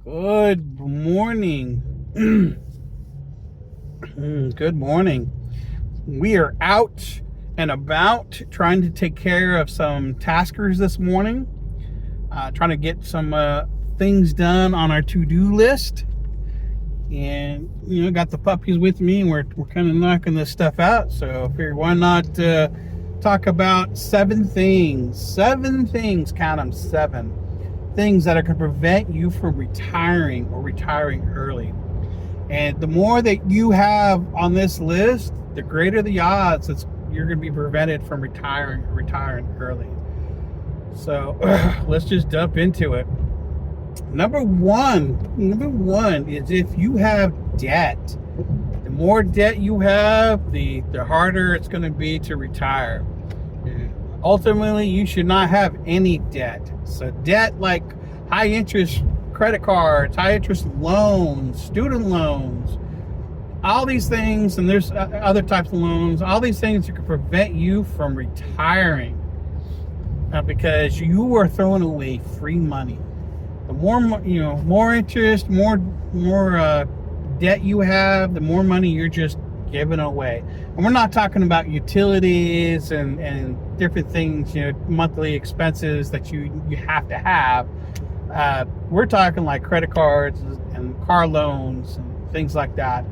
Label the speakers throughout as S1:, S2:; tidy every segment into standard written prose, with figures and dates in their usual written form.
S1: Good morning. Good morning. We are out and about trying to take care of some taskers this morning, trying to get some things done on our to-do list. And, got the puppies with me, and we're kind of knocking this stuff out. So I figured, why not talk about seven things, count them, seven things that are going to prevent you from retiring or retiring early. And the more that you have on this list, the greater the odds that you're going to be prevented from retiring early. So let's just dump into it. Number one is if you have debt. The more debt you have, the harder it's going to be to retire. Ultimately, you should not have any debt. So debt like high interest credit cards, high interest loans, student loans, all these things, and there's other types of loans, all these things that can prevent you from retiring because you are throwing away free money. The more interest, more debt you have, the more money you're just giving away. And we're not talking about utilities and different things, monthly expenses that you have to have. We're talking like credit cards and car loans and things like that,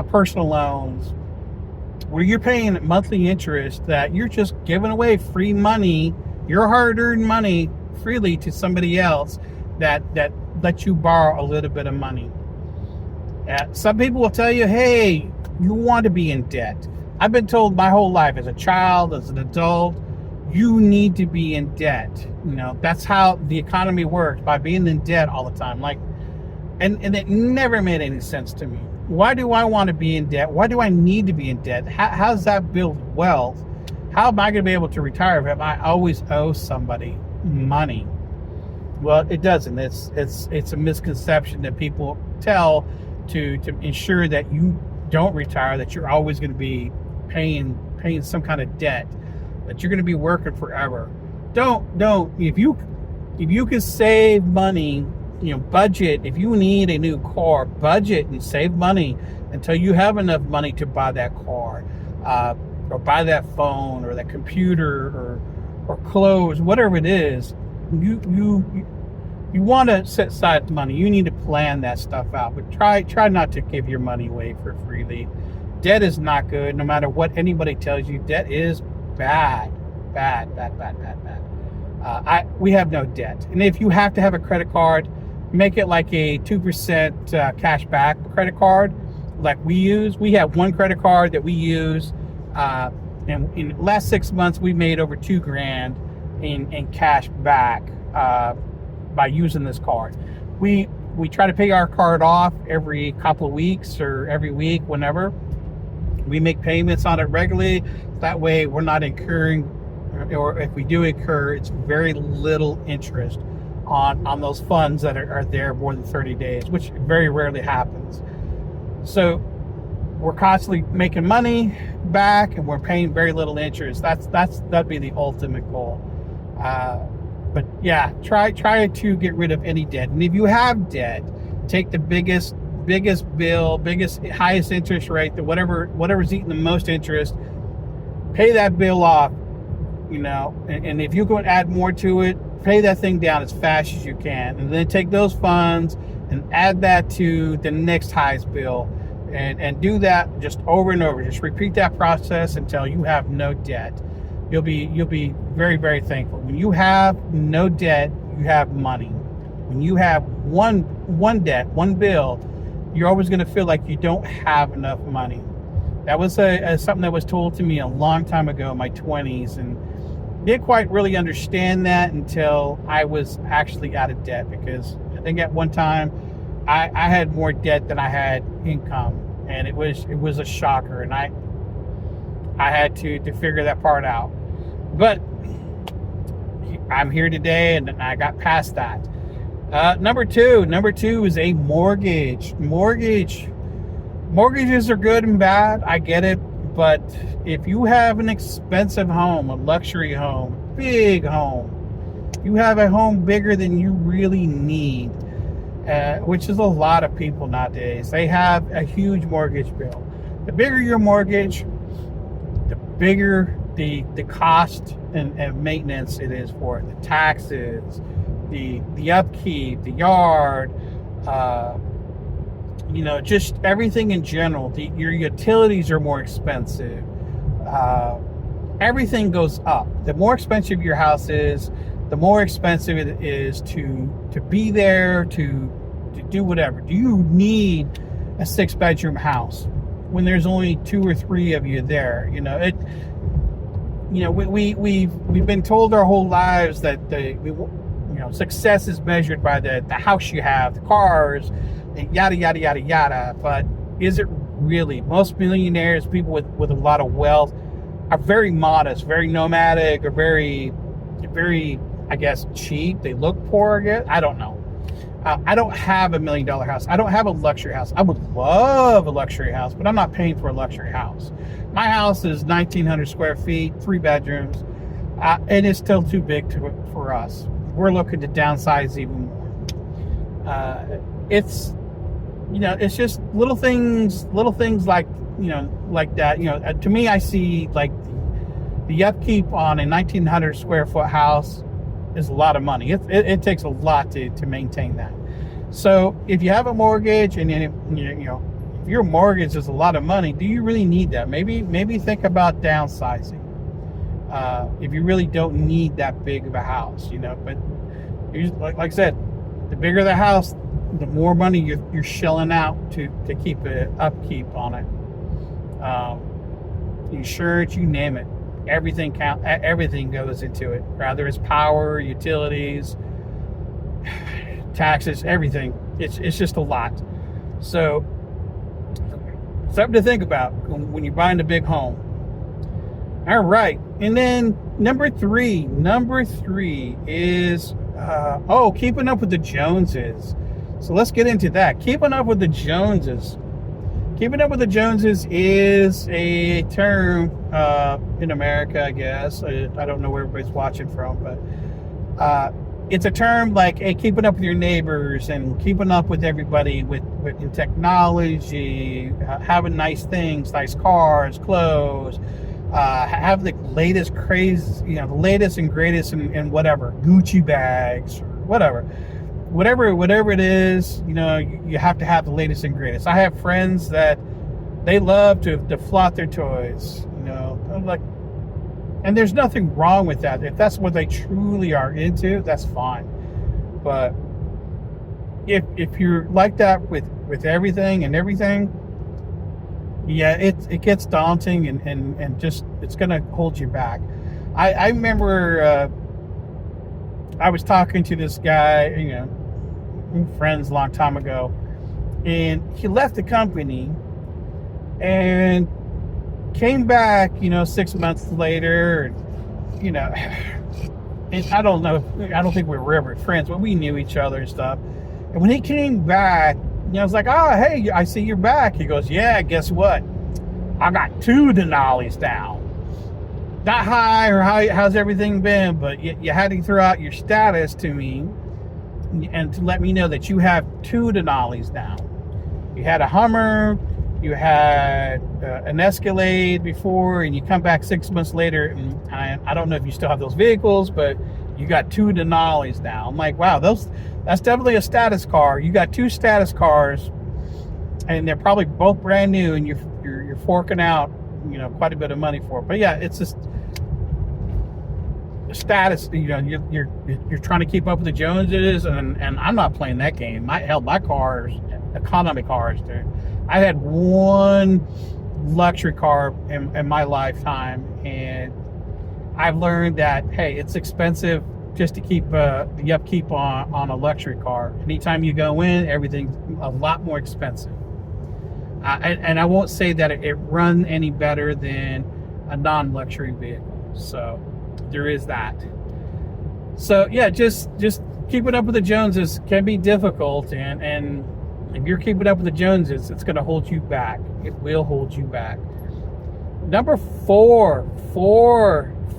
S1: personal loans, where you're paying monthly interest that you're just giving away free money, your hard-earned money, freely to somebody else that lets you borrow a little bit of money. Some people will tell you, hey, you want to be in debt. I've been told my whole life, as a child, as an adult, you need to be in debt. That's how the economy works, by being in debt all the time. And it never made any sense to me. Why do I want to be in debt? Why do I need to be in debt? How does that build wealth? How am I going to be able to retire if I always owe somebody money? Well, it doesn't. It's a misconception that people tell to ensure that you don't retire, that you're always going to be paying some kind of debt, that you're going to be working forever. Don't. If you can save money, budget. If you need a new car, budget and save money until you have enough money to buy that car, or buy that phone, or that computer, or clothes, whatever it is. You want to set aside money. You need to plan that stuff out, but try not to give your money away for freely. Debt is not good. No matter what anybody tells you, debt is bad. We have no debt. And if you have to have a credit card, make it like a 2% cash back credit card like we use. We have one credit card that we use, and in the last 6 months we made over $2,000 in cash back by using this card. We try to pay our card off every couple of weeks or every week, whenever. We make payments on it regularly. That way we're not incurring, or if we do incur, it's very little interest on those funds that are there more than 30 days, which very rarely happens. So we're constantly making money back, and we're paying very little interest. That'd be the ultimate goal. But yeah, try to get rid of any debt. And if you have debt, take the biggest bill, highest interest rate, whatever's eating the most interest, pay that bill off. And if you go and add more to it, pay that thing down as fast as you can, and then take those funds and add that to the next highest bill, and do that just over and over. Just repeat that process until you have no debt. You'll be very, very thankful. When you have no debt, you have money. When you have one debt, one bill, you're always going to feel like you don't have enough money. That was something that was told to me a long time ago in my 20s, and didn't quite really understand that until I was actually out of debt, because I think at one time I had more debt than I had income, and it was a shocker, and I had to figure that part out. But I'm here today, and I got past that. Number two is a mortgage. Mortgages are good and bad. I get it. But if you have an expensive home, a luxury home, big home, you have a home bigger than you really need, which is a lot of people nowadays. They have a huge mortgage bill. The bigger your mortgage, the bigger the cost and maintenance it is for it. The taxes, the upkeep, the yard, just everything in general. Your utilities are more expensive. Everything goes up. The more expensive your house is, the more expensive it is to be there, to do whatever. Do you need a 6-bedroom house when there's only 2 or 3 of you there? We've been told our whole lives that success is measured by the house you have, the cars, and yada yada yada yada. But is it really? Most millionaires, people with a lot of wealth, are very modest, very nomadic, or very, I guess, cheap. They look poor, I guess. I don't know. I don't have $1 million house. I don't have a luxury house. I would love a luxury house, but I'm not paying for a luxury house. My house is 1,900 square feet, 3 bedrooms, and it's still too big for us. We're looking to downsize even more. It's just little things like that. To me, I see like the upkeep on a 1,900 square foot house is a lot of money. It takes a lot to maintain that. So if you have a mortgage and if your mortgage is a lot of money, do you really need that? Maybe think about downsizing. If you really don't need that big of a house, but like I said, the bigger the house, the more money you're shelling out to keep an upkeep on it. Insurance, you name it. Everything goes into it. Rather it's power, utilities, taxes, everything. It's just a lot. So something to think about when you're buying a big home. All right. And then number three is keeping up with the Joneses. So let's get into that. Keeping up with the Joneses. Keeping up with the Joneses is a term in America, I guess. I don't know where everybody's watching from, but it's a term like, hey, keeping up with your neighbors and keeping up with everybody in technology, having nice things, nice cars, clothes, have the latest craze, the latest and greatest in whatever, Gucci bags or whatever it is, you have to have the latest and greatest. I have friends that they love to flaunt their toys, and there's nothing wrong with that. If that's what they truly are into, that's fine. But if you're like that with everything, yeah, it gets daunting and just, it's gonna hold you back. I remember I was talking to this guy, friends a long time ago, and he left the company and came back, 6 months later, and I don't think we were ever friends, but we knew each other and stuff. And when he came back, I was like, oh, hey, I see you're back. He goes, yeah, guess what? I got 2 Denali's down. Not high, or how's everything been, but you had to throw out your status to me and to let me know that you have 2 Denali's down. You had a Hummer, you had an Escalade before, and you come back 6 months later, and I don't know if you still have those vehicles, but you got 2 Denali's down. I'm like, wow, that's definitely a status car. You got 2 status cars, and they're probably both brand new, and you're forking out, quite a bit of money for it. But yeah, it's just status. You're trying to keep up with the Joneses, and I'm not playing that game. My cars, economy cars, dude. I had 1 luxury car in my lifetime, and I've learned that, hey, it's expensive just to keep the upkeep on a luxury car. Anytime you go in, everything's a lot more expensive. And I won't say that it run any better than a non-luxury vehicle. So there is that. So yeah, just keeping up with the Joneses can be difficult, and if you're keeping up with the Joneses, it's going to hold you back. It will hold you back. Number four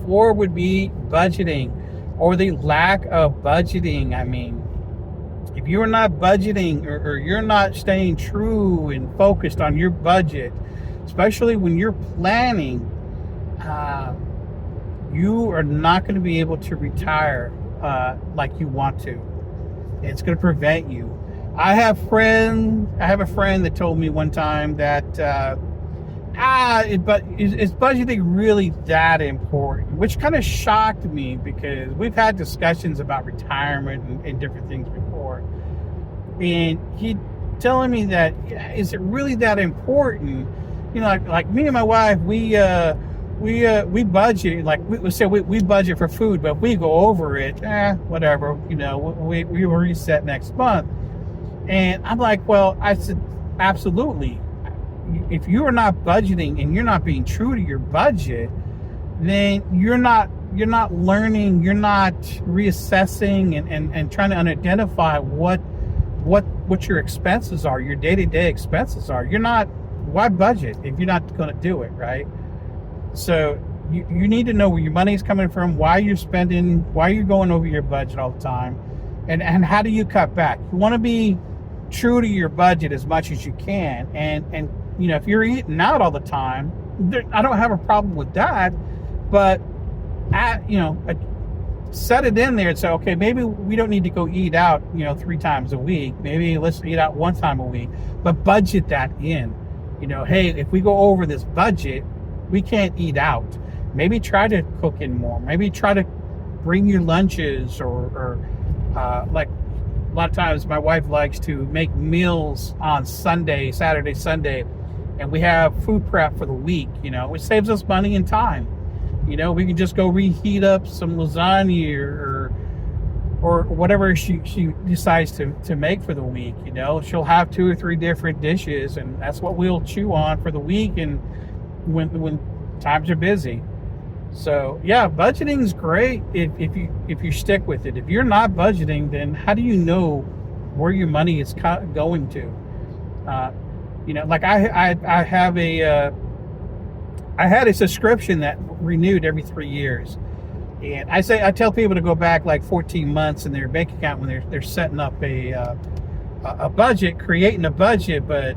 S1: would be budgeting, or the lack of budgeting. I mean, If you're not budgeting, or you're not staying true and focused on your budget, especially when you're planning, uh, you are not going to be able to retire like you want to. It's going to prevent you. I have a friend that told me one time that but is budgeting really that important? Which kind of shocked me, because we've had discussions about retirement and different things before, and he telling me that, is it really that important? You know, like me and my wife, we budget, like we say we budget for food, but if we go over it, whatever, you know, we will reset next month. And I'm like, well, I said, absolutely. If you are not budgeting and you're not being true to your budget, then you're not learning, you're not reassessing and trying to identify what your expenses are, your day-to-day expenses are. Why budget if you're not going to do it, right? So you need to know where your money is coming from, why you're spending, why you're going over your budget all the time, and how do you cut back. You want to be true to your budget as much as you can, and you know, if you're eating out all the time, I don't have a problem with that, but set it in there and say, okay, maybe we don't need to go eat out, 3 times a week. Maybe let's eat out 1 time a week, but budget that in. Hey, if we go over this budget, we can't eat out. Maybe try to cook in more. Maybe try to bring your lunches, or like a lot of times my wife likes to make meals on Saturday, Sunday, and we have food prep for the week, which saves us money and time. We can just go reheat up some lasagna or whatever she decides to make for the week. She'll have 2 or 3 different dishes, and that's what we'll chew on for the week, and when times are busy. So yeah, budgeting is great if you stick with it. If you're not budgeting, then how do you know where your money is going to? Like I had a subscription that renewed every 3 years, and I tell people to go back like 14 months in their bank account when they're setting up a budget, creating a budget. But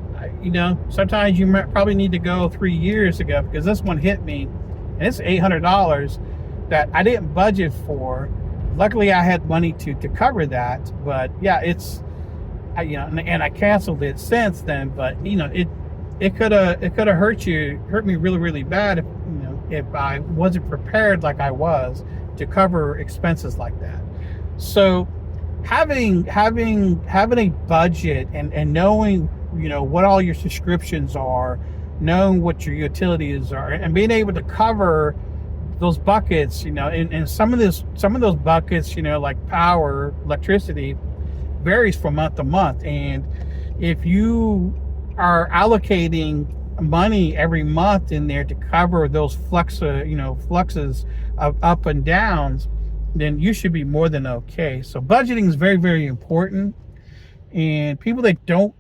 S1: sometimes you might probably need to go 3 years ago, because this one hit me, and it's $800 that I didn't budget for. Luckily, I had money to cover that. But yeah, it's and I canceled it since then. But it could have hurt me really, really bad if I wasn't prepared like I was to cover expenses like that. So having a budget and knowing what all your subscriptions are, knowing what your utilities are, and being able to cover those buckets, and some of those buckets, like power, electricity, varies from month to month. And if you are allocating money every month in there to cover those fluxes of up and downs, then you should be more than okay. So budgeting is very, very important, and people that don't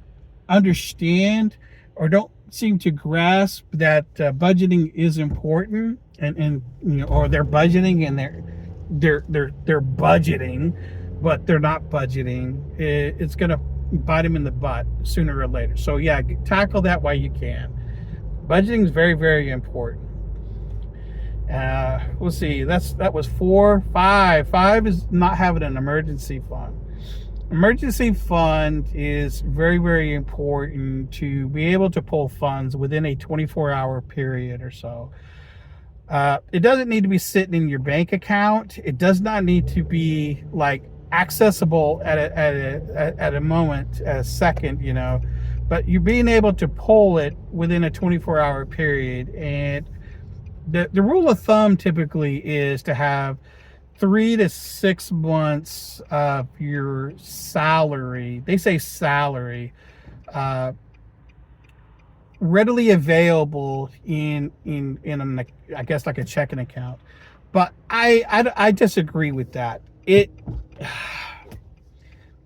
S1: understand or don't seem to grasp that budgeting is important, and or they're budgeting and they're budgeting, but they're not budgeting, it's gonna bite them in the butt sooner or later. So yeah, tackle that while you can. Budgeting is very, very important. We'll see. That was 4. 5 is not having an emergency fund. Emergency fund is very, very important to be able to pull funds within a 24-hour period or so. It doesn't need to be sitting in your bank account. It does not need to be like accessible at a moment, a second, but you're being able to pull it within a 24-hour period. And the rule of thumb typically is to have 3 to 6 months of your salary, they say salary, readily available in I guess like a checking account. But I disagree with that. It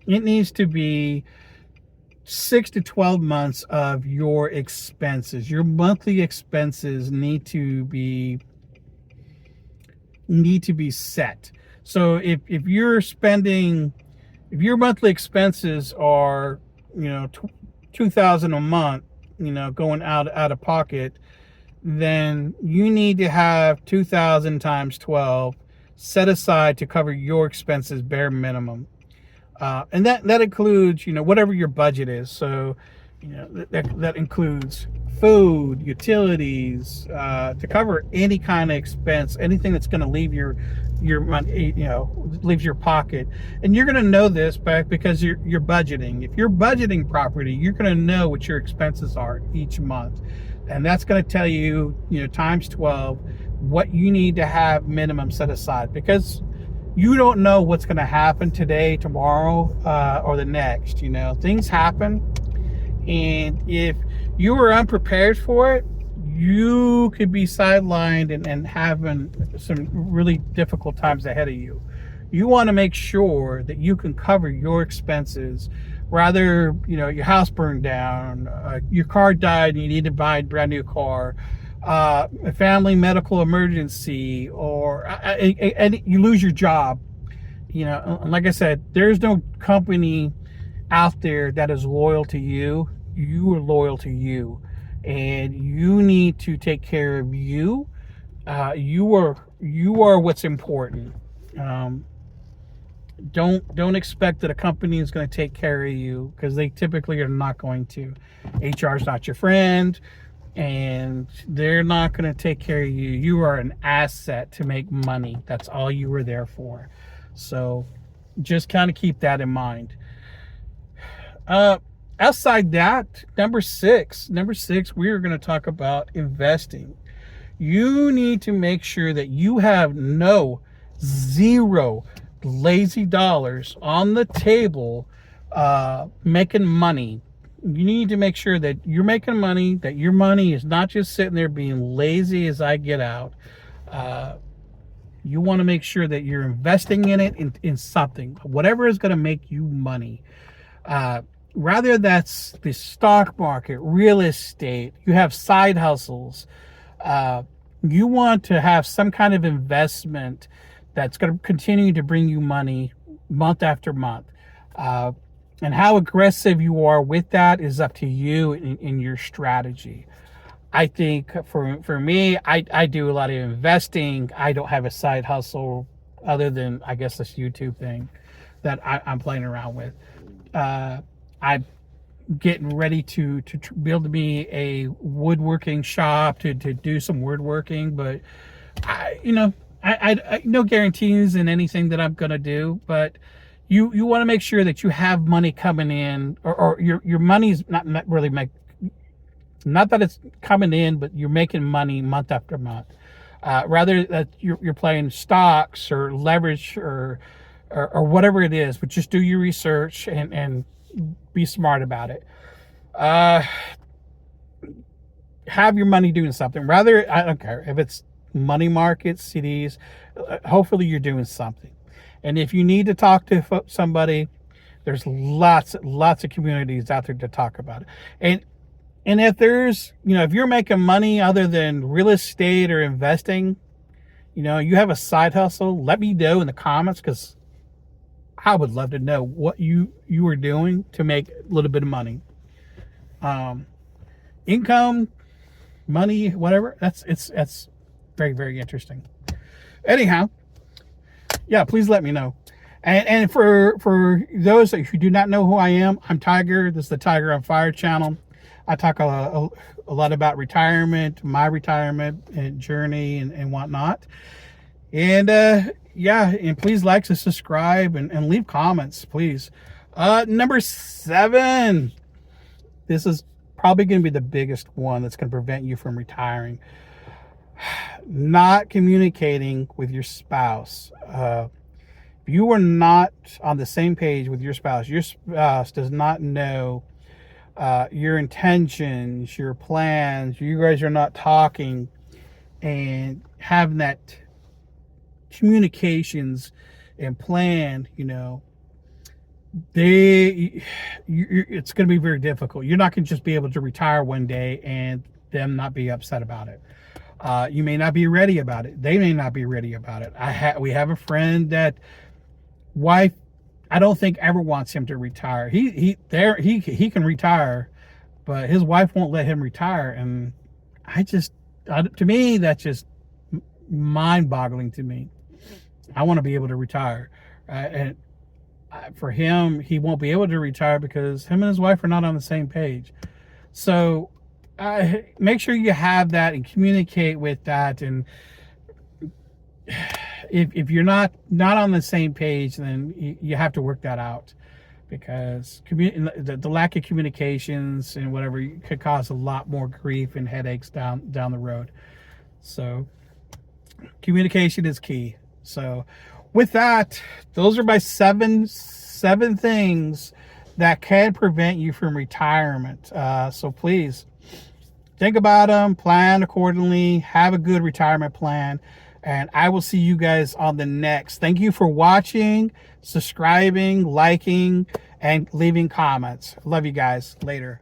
S1: needs to be 6 to 12 months of your expenses. Your monthly expenses need to be set. So if you're spending if your monthly expenses are, 2,000 a month, going out of pocket, then you need to have 2,000 times 12 set aside to cover your expenses bare minimum. And that includes, whatever your budget is. So, that includes food, utilities, to cover any kind of expense, anything that's going to leave your money, leaves your pocket. And you're going to know this back because you're budgeting. If you're budgeting properly, you're going to know what your expenses are each month, and that's going to tell you, times 12, what you need to have minimum set aside, because you don't know what's going to happen today, tomorrow, or the next. Things happen, and if you were unprepared for it, you could be sidelined and having some really difficult times ahead of you. You want to make sure that you can cover your expenses. Rather, your house burned down, your car died and you need to buy a brand new car, a family medical emergency, or and you lose your job. Like I said, there's no company out there that is loyal to you. You are loyal to you, and you need to take care of you. You are what's important. Don't expect that a company is going to take care of you, because they typically are not going to. HR is not your friend, and they're not going to take care of you. You are an asset to make money. That's all you were there for. So just kind of keep that in mind. Outside that, number six, we are going to talk about investing. You need to make sure that you have zero lazy dollars on the table, making money. You need to make sure that you're making money, that your money is not just sitting there being lazy as I get out. You want to make sure that you're investing in it, in something, whatever is going to make you money. Rather that's the stock market, real estate, you have side hustles. You want to have some kind of investment that's going to continue to bring you money month after month. And how aggressive you are with that is up to you in your strategy. I think for me, I do a lot of investing. I don't have a side hustle other than, I guess, this YouTube thing that I'm playing around with. I'm getting ready to build me a woodworking shop to do some woodworking, but I no guarantees in anything that I'm gonna do. But you want to make sure that you have money coming in, or your money's not really not that it's coming in, but you're making money month after month. Rather that you're playing stocks or leverage or whatever it is, but just do your research and be smart about it. Have your money doing something. Rather, I don't care if it's money markets, CDs. Hopefully you're doing something. And if you need to talk to somebody, there's lots of communities out there to talk about it. And if there's, if you're making money other than real estate or investing, you have a side hustle, let me know in the comments, because I would love to know what you are doing to make a little bit of money. Income, money, whatever. That's very, very interesting. Anyhow, yeah, please let me know. And for those who do not know who I am, I'm Tiger. This is the Tiger on Fire channel. I talk a lot about retirement, my retirement and journey and whatnot. And and please like and subscribe and leave comments, please. Number 7. This is probably going to be the biggest one that's going to prevent you from retiring. Not communicating with your spouse. If you are not on the same page with your spouse does not know your intentions, your plans, you guys are not talking and having that communications and plan, it's going to be very difficult. You're not going to just be able to retire one day and them not be upset about it. You may not be ready about it. They may not be ready about it. We have a friend that wife, I don't think ever wants him to retire. He can retire, but his wife won't let him retire. And to me, that's just mind-boggling to me. I want to be able to retire, and for him, he won't be able to retire because him and his wife are not on the same page. So make sure you have that and communicate with that. And if you're not on the same page, then you have to work that out, because the lack of communications and whatever could cause a lot more grief and headaches down the road. So communication is key. So with that, those are my seven things that can prevent you from retirement. So please think about them, plan accordingly, have a good retirement plan, and I will see you guys on the next. Thank you for watching, subscribing, liking, and leaving comments. Love you guys. Later.